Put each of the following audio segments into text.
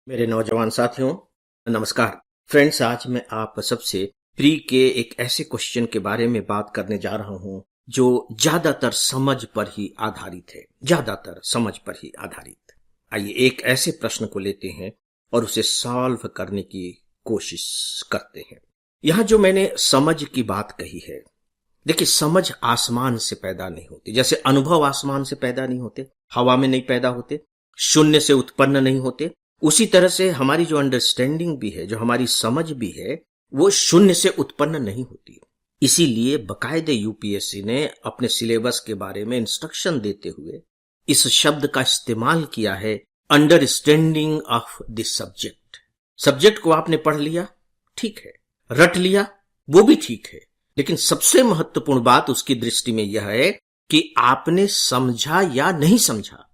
मेरे नौजवान साथियों, नमस्कार। फ्रेंड्स, आज मैं आप सबसे प्री के एक ऐसे क्वेश्चन के बारे में बात करने जा रहा हूं जो ज्यादातर समझ पर ही आधारित है। ज्यादातर समझ पर ही आधारित। आइए एक ऐसे प्रश्न को लेते हैं और उसे सॉल्व करने की कोशिश करते हैं। यहां जो मैंने समझ की बात कही है, देखिए, समझ आसमान से पैदा नहीं होती। जैसे अनुभव आसमान से पैदा नहीं होते, हवा में नहीं पैदा होते, शून्य से उत्पन्न नहीं होते, उसी तरह से हमारी जो अंडरस्टैंडिंग भी है, जो हमारी समझ भी है, वो शून्य से उत्पन्न नहीं होती। इसीलिए बाकायदे यूपीएससी ने अपने सिलेबस के बारे में इंस्ट्रक्शन देते हुए इस शब्द का इस्तेमाल किया है, understanding of this subject. Subject को आपने पढ़ लिया, ठीक है, रट लिया, वो भी ठीक है, लेकिन सबसे महत्वपूर्ण बात उसकी दृष्टि में यह है कि आपने समझा या नहीं समझा।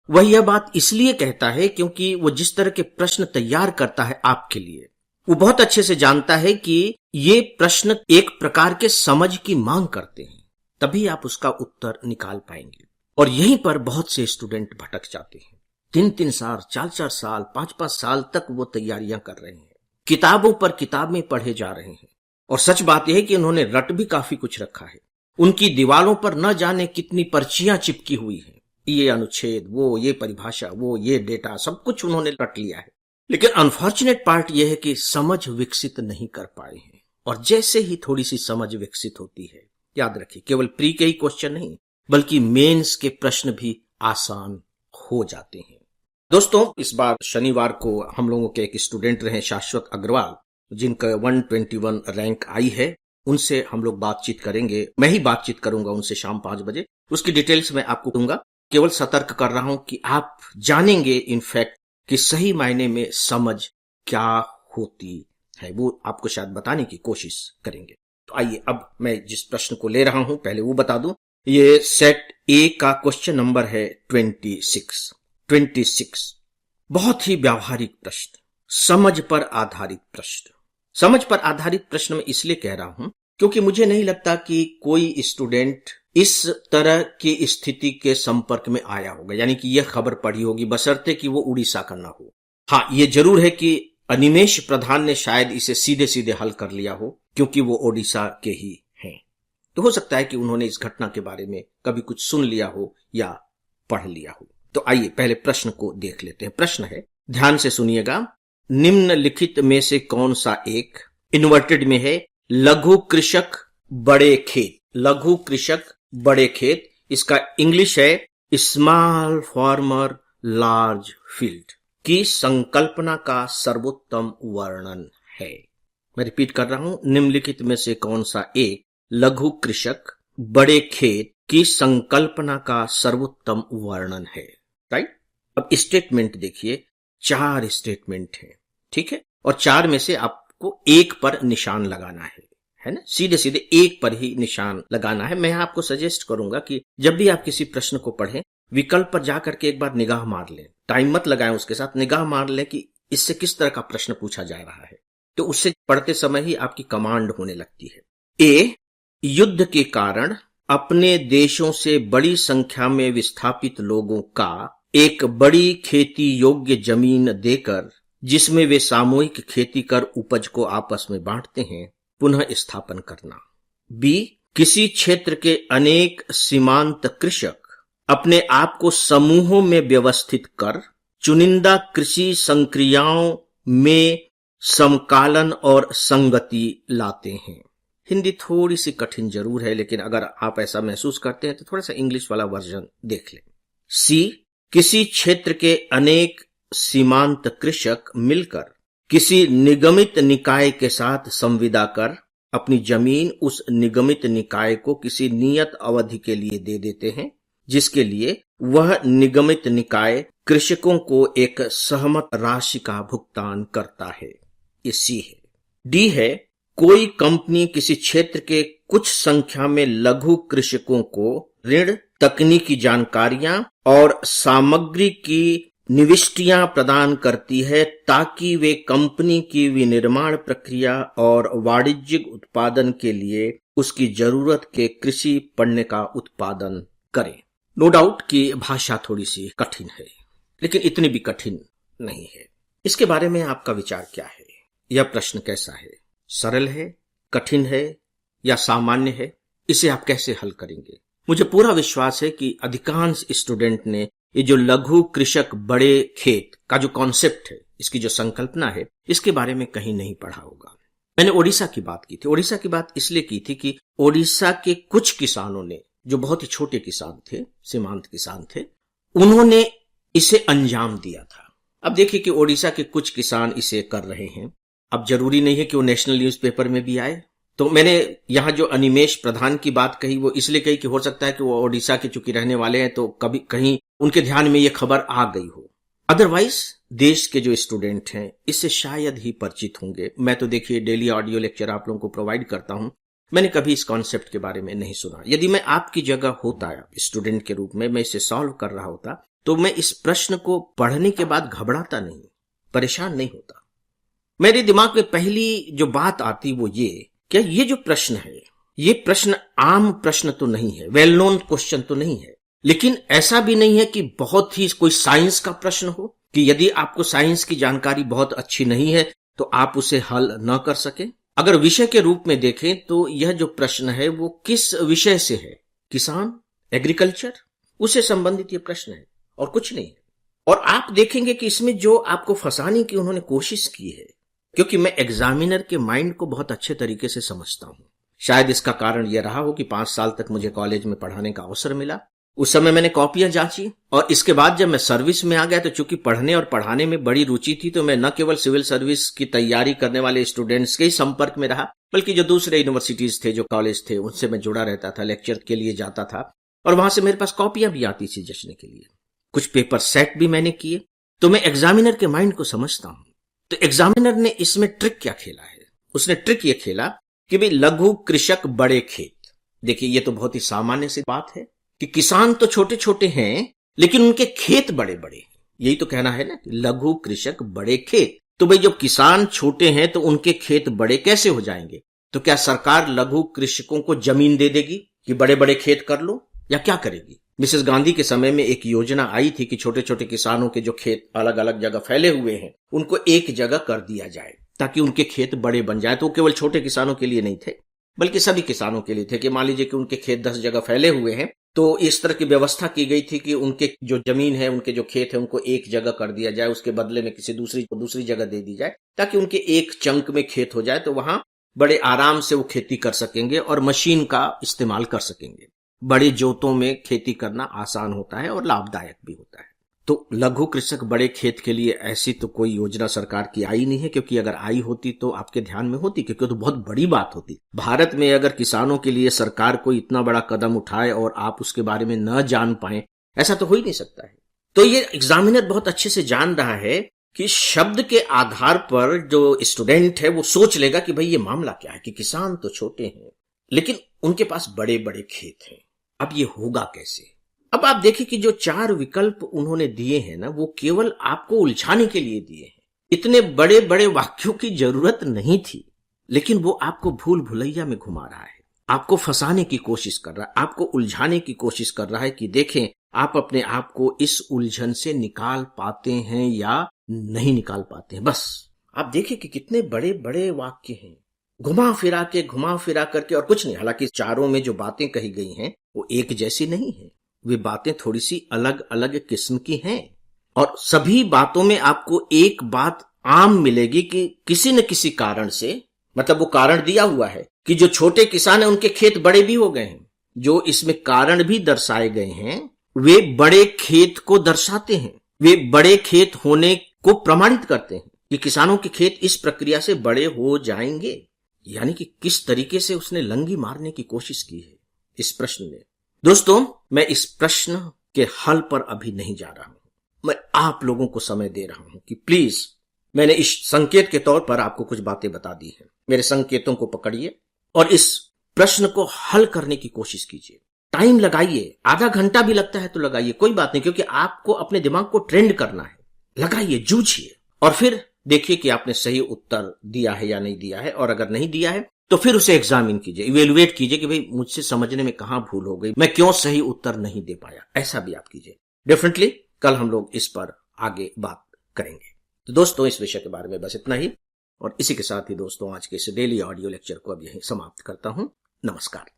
वह यह बात इसलिए कहता है क्योंकि वो जिस तरह के प्रश्न तैयार करता है आपके लिए, वो बहुत अच्छे से जानता है कि ये प्रश्न एक प्रकार के समझ की मांग करते हैं, तभी आप उसका उत्तर निकाल पाएंगे। और यहीं पर बहुत से स्टूडेंट भटक जाते हैं। 3-3 साल, 4-4 साल, 5-5 साल तक वो तैयारियां कर रहे हैं, किताबों पर किताबें पढ़े जा रहे हैं। और सच बात यह है कि उन्होंने रट भी काफी कुछ रखा है। उनकी दीवारों पर न जाने कितनी पर्चियां चिपकी हुई हैं, ये अनुच्छेद, वो ये परिभाषा, वो ये डेटा, सब कुछ उन्होंने रट लिया है। लेकिन अनफॉर्चुनेट पार्ट यह है कि समझ विकसित नहीं कर पाए हैं। और जैसे ही थोड़ी सी समझ विकसित होती है, याद रखिए, केवल प्री के ही क्वेश्चन नहीं बल्कि मेंस के प्रश्न भी आसान हो जाते हैं। दोस्तों, इस बार शनिवार को हम लोगों के एक स्टूडेंट रहे शाश्वत अग्रवाल, जिनका 121 रैंक आई है। उनसे हम लोग बातचीत करेंगे। मैं ही बातचीत करूंगा उनसे शाम 5 बजे। उसकी डिटेल्स मैं आपको दूंगा। केवल सतर्क कर रहा हूं कि आप जानेंगे इनफैक्ट कि सही मायने में समझ क्या होती है, वो आपको शायद बताने की कोशिश करेंगे। तो आइए, अब मैं जिस प्रश्न को ले रहा हूं पहले वो बता दूं। ये सेट ए का क्वेश्चन नंबर है 26। बहुत ही व्यावहारिक प्रश्न, समझ पर आधारित प्रश्न। समझ पर आधारित प्रश्न में इसलिए कह रहा हूं क्योंकि मुझे नहीं लगता कि कोई स्टूडेंट इस तरह की स्थिति के संपर्क में आया होगा, यानी कि यह खबर पढ़ी होगी, बशर्ते कि वो उड़ीसा का ना हो। हाँ, ये जरूर है कि अनिमेष प्रधान ने शायद इसे सीधे सीधे हल कर लिया हो, क्योंकि वो ओडिशा के ही हैं। तो हो सकता है कि उन्होंने इस घटना के बारे में कभी कुछ सुन लिया हो या पढ़ लिया हो। तो आइए पहले प्रश्न को देख लेते हैं। प्रश्न है, ध्यान से सुनिएगा, निम्नलिखित में से कौन सा एक, इन्वर्टेड में है, लघु कृषक बड़े खेत, लघु कृषक बड़े खेत, इसका इंग्लिश है स्मॉल फार्मर लार्ज फील्ड, की संकल्पना का सर्वोत्तम वर्णन है। मैं रिपीट कर रहा हूं, निम्नलिखित में से कौन सा एक लघु कृषक बड़े खेत की संकल्पना का सर्वोत्तम वर्णन है। राइट। अब स्टेटमेंट देखिए, 4 स्टेटमेंट है, ठीक है, और 4 में से आपको एक पर निशान लगाना है ना, सीधे सीधे एक पर ही निशान लगाना है। मैं आपको सजेस्ट करूंगा कि जब भी आप किसी प्रश्न को पढ़ें, विकल्प पर जाकर के एक बार निगाह मार लें, टाइम मत लगाएं उसके साथ, निगाह मार लें कि इससे किस तरह का प्रश्न पूछा जा रहा है। तो उससे पढ़ते समय ही आपकी कमांड होने लगती है। ए, युद्ध के कारण अपने देशों से बड़ी संख्या में विस्थापित लोगों का एक बड़ी खेती योग्य जमीन देकर, जिसमें वे सामूहिक खेती कर उपज को आपस में बांटते हैं, पुनः स्थापन करना। बी, किसी क्षेत्र के अनेक सीमांत कृषक अपने आप को समूहों में व्यवस्थित कर चुनिंदा कृषि संक्रियाओं में समकालन और संगति लाते हैं। हिंदी थोड़ी सी कठिन जरूर है, लेकिन अगर आप ऐसा महसूस करते हैं तो थोड़ा सा इंग्लिश वाला वर्जन देख लें। सी, किसी क्षेत्र के अनेक सीमांत कृषक मिलकर किसी निगमित निकाय के साथ संविदा कर अपनी जमीन उस निगमित निकाय को किसी नियत अवधि के लिए दे देते हैं, जिसके लिए वह निगमित निकाय कृषकों को एक सहमत राशि का भुगतान करता है। ये सी है। डी है, कोई कंपनी किसी क्षेत्र के कुछ संख्या में लघु कृषकों को ऋण, तकनीकी जानकारियां और सामग्री की निविष्टियां प्रदान करती है ताकि वे कंपनी की विनिर्माण प्रक्रिया और वाणिज्यिक उत्पादन के लिए उसकी जरूरत के कृषि पण्य का उत्पादन करें। नो डाउट कि भाषा थोड़ी सी कठिन है, लेकिन इतनी भी कठिन नहीं है। इसके बारे में आपका विचार क्या है? यह प्रश्न कैसा है? सरल है, कठिन है या सामान्य है? इसे आप कैसे हल करेंगे? मुझे पूरा विश्वास है कि अधिकांश स्टूडेंट ने ये जो लघु कृषक बड़े खेत का जो कॉन्सेप्ट है, इसकी जो संकल्पना है, इसके बारे में कहीं नहीं पढ़ा होगा। मैंने ओडिशा की बात की थी। ओडिशा की बात इसलिए की थी कि ओडिशा के कुछ किसानों ने, जो बहुत ही छोटे किसान थे, सीमांत किसान थे, उन्होंने इसे अंजाम दिया था। अब देखिए कि ओडिशा के कुछ किसान इसे कर रहे हैं। अब जरूरी नहीं है कि वो नेशनल न्यूज़पेपर में भी आए। तो मैंने यहां जो अनिमेश प्रधान की बात कही वो इसलिए कही कि हो सकता है कि वो ओडिशा के चूंकि रहने वाले हैं तो कभी कहीं उनके ध्यान में ये खबर आ गई हो। अदरवाइज देश के जो स्टूडेंट हैं इससे शायद ही परिचित होंगे। मैं तो देखिए डेली ऑडियो लेक्चर आप लोगों को प्रोवाइड करता हूं। मैंने कभी इस कॉन्सेप्ट के बारे में नहीं सुना। यदि मैं आपकी जगह होता स्टूडेंट के रूप में, मैं इसे सॉल्व कर रहा होता, तो मैं इस प्रश्न को पढ़ने के बाद घबराता नहीं, परेशान नहीं होता। मेरे दिमाग में पहली जो बात आती वो ये, क्या ये जो प्रश्न है, ये प्रश्न आम प्रश्न तो नहीं है, वेल नोन क्वेश्चन तो नहीं है, लेकिन ऐसा भी नहीं है कि बहुत ही कोई साइंस का प्रश्न हो कि यदि आपको साइंस की जानकारी बहुत अच्छी नहीं है तो आप उसे हल न कर सके। अगर विषय के रूप में देखें तो यह जो प्रश्न है वो किस विषय से है? किसान, एग्रीकल्चर, उससे संबंधित ये प्रश्न है और कुछ नहीं है। और आप देखेंगे कि इसमें जो आपको फंसाने की उन्होंने कोशिश की है, क्योंकि मैं एग्जामिनर के माइंड को बहुत अच्छे तरीके से समझता हूं। शायद इसका कारण यह रहा हो कि 5 साल तक मुझे कॉलेज में पढ़ाने का अवसर मिला। उस समय मैंने कॉपियां जांची और इसके बाद जब मैं सर्विस में आ गया तो चूंकि पढ़ने और पढ़ाने में बड़ी रुचि थी, तो मैं न केवल सिविल सर्विस की तैयारी करने वाले स्टूडेंट्स के ही संपर्क में रहा, बल्कि जो दूसरे यूनिवर्सिटीज थे, जो कॉलेज थे, उनसे मैं जुड़ा रहता था, लेक्चर के लिए जाता था और वहां से मेरे पास कॉपियां भी आती थी जचने के लिए। कुछ पेपर सेट भी मैंने किए, तो मैं एग्जामिनर के माइंड को समझता हूं। तो एग्जामिनर ने इसमें ट्रिक क्या खेला है? उसने ट्रिक ये खेला कि भाई लघु कृषक बड़े खेत। देखिए ये तो बहुत ही सामान्य सी बात है कि किसान तो छोटे छोटे हैं लेकिन उनके खेत बड़े बड़े हैं। यही तो कहना है ना, लघु कृषक बड़े खेत। तो भाई जब किसान छोटे हैं तो उनके खेत बड़े कैसे हो जाएंगे? तो क्या सरकार लघु कृषकों को जमीन दे देगी कि बड़े बड़े खेत कर लो, या क्या करेगी? मिसेस गांधी के समय में एक योजना आई थी कि छोटे छोटे किसानों के जो खेत अलग अलग जगह फैले हुए हैं उनको एक जगह कर दिया जाए ताकि उनके खेत बड़े बन जाए। तो केवल छोटे किसानों के लिए नहीं थे, बल्कि सभी किसानों के लिए थे कि मान लीजिए कि उनके खेत 10 जगह फैले हुए हैं, तो इस तरह की व्यवस्था की गई थी कि उनके जो जमीन है, उनके जो खेत है, उनको एक जगह कर दिया जाए, उसके बदले में किसी दूसरी जगह दे दी जाए ताकि उनके एक चंक में खेत हो जाए, तो वहां बड़े आराम से वो खेती कर सकेंगे और मशीन का इस्तेमाल कर सकेंगे। बड़े जोतों में खेती करना आसान होता है और लाभदायक भी होता है। तो लघु कृषक बड़े खेत के लिए ऐसी तो कोई योजना सरकार की आई नहीं है, क्योंकि अगर आई होती तो आपके ध्यान में होती, क्योंकि तो बहुत बड़ी बात होती। भारत में अगर किसानों के लिए सरकार कोई इतना बड़ा कदम उठाए और आप उसके बारे में न जान पाए, ऐसा तो हो ही नहीं सकता है। तो ये एग्जामिनर बहुत अच्छे से जान रहा है कि शब्द के आधार पर जो स्टूडेंट है वो सोच लेगा कि भाई ये मामला क्या है कि किसान तो छोटे हैं लेकिन उनके पास बड़े बड़े खेत हैं। अब ये होगा कैसे? अब आप देखिए कि जो 4 विकल्प उन्होंने दिए हैं ना, वो केवल आपको उलझाने के लिए दिए हैं। इतने बड़े बड़े वाक्यों की जरूरत नहीं थी, लेकिन वो आपको भूल भुलैया में घुमा रहा है, आपको फंसाने की कोशिश कर रहा है, आपको उलझाने की कोशिश कर रहा है कि देखें आप अपने आप को इस उलझन से निकाल पाते हैं या नहीं निकाल पाते हैं। बस आप देखिए कि कितने बड़े बड़े वाक्य हैं, घुमा फिरा करके और कुछ नहीं। हालांकि चारों में जो बातें कही गई हैं वो एक जैसी नहीं है, वे बातें थोड़ी सी अलग अलग किस्म की हैं और सभी बातों में आपको एक बात आम मिलेगी कि किसी न किसी कारण से, मतलब वो कारण दिया हुआ है कि जो छोटे किसान हैं उनके खेत बड़े भी हो गए हैं। जो इसमें कारण भी दर्शाए गए हैं वे बड़े खेत को दर्शाते हैं, वे बड़े खेत होने को प्रमाणित करते हैं कि किसानों के खेत इस प्रक्रिया से बड़े हो जाएंगे। यानी कि किस तरीके से उसने लंगी मारने की कोशिश की है इस प्रश्न में। दोस्तों, मैं इस प्रश्न के हल पर अभी नहीं जा रहा हूं, मैं आप लोगों को समय दे रहा हूं कि प्लीज, मैंने इस संकेत के तौर पर आपको कुछ बातें बता दी हैं, मेरे संकेतों को पकड़िए और इस प्रश्न को हल करने की कोशिश कीजिए। टाइम लगाइए, आधा घंटा भी लगता है तो लगाइए, कोई बात नहीं, क्योंकि आपको अपने दिमाग को ट्रेंड करना है। लगाइए, जूझिए और फिर देखिए कि आपने सही उत्तर दिया है या नहीं दिया है, और अगर नहीं दिया है तो फिर उसे एग्जामिन कीजिए, इवेलुएट कीजिए कि भाई मुझसे समझने में कहां भूल हो गई, मैं क्यों सही उत्तर नहीं दे पाया। ऐसा भी आप कीजिए। डेफिनेटली कल हम लोग इस पर आगे बात करेंगे। तो दोस्तों इस विषय के बारे में बस इतना ही, और इसी के साथ ही दोस्तों आज के इस डेली ऑडियो लेक्चर को अब यहीं समाप्त करता हूं। नमस्कार।